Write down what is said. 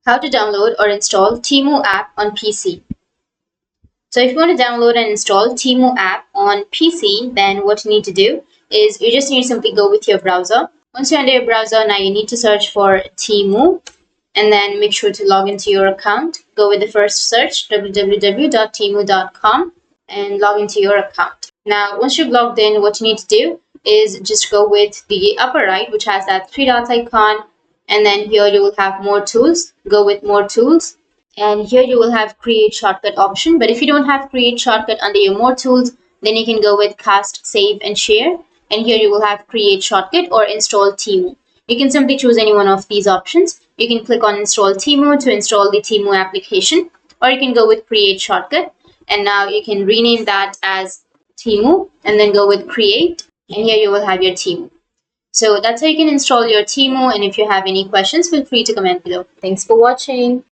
How to download or install Temu app on PC. So if you want to download and install Temu app on PC, then what you need to do is you just need to simply go with your browser. Once you're under your browser, now you need to search for Temu and then make sure to log into your account. Go with the first search, www.temu.com, and log into your account. Now, once you've logged in, what you need to do is just go with the upper right, which has that three dots icon, and then here you will have more tools. Go with more tools, and here you will have create shortcut option. But if you don't have create shortcut under your more tools, then you can go with cast, save, and share, and here you will have create shortcut or install Temu. You can simply choose any one of these options. You can click on install Temu to install the Temu application, or you can go with create shortcut, and now you can rename that as Temu and then go with create, and here you will have your Temu. So that's how you can install your Temu, and if you have any questions, feel free to comment below. Thanks for watching.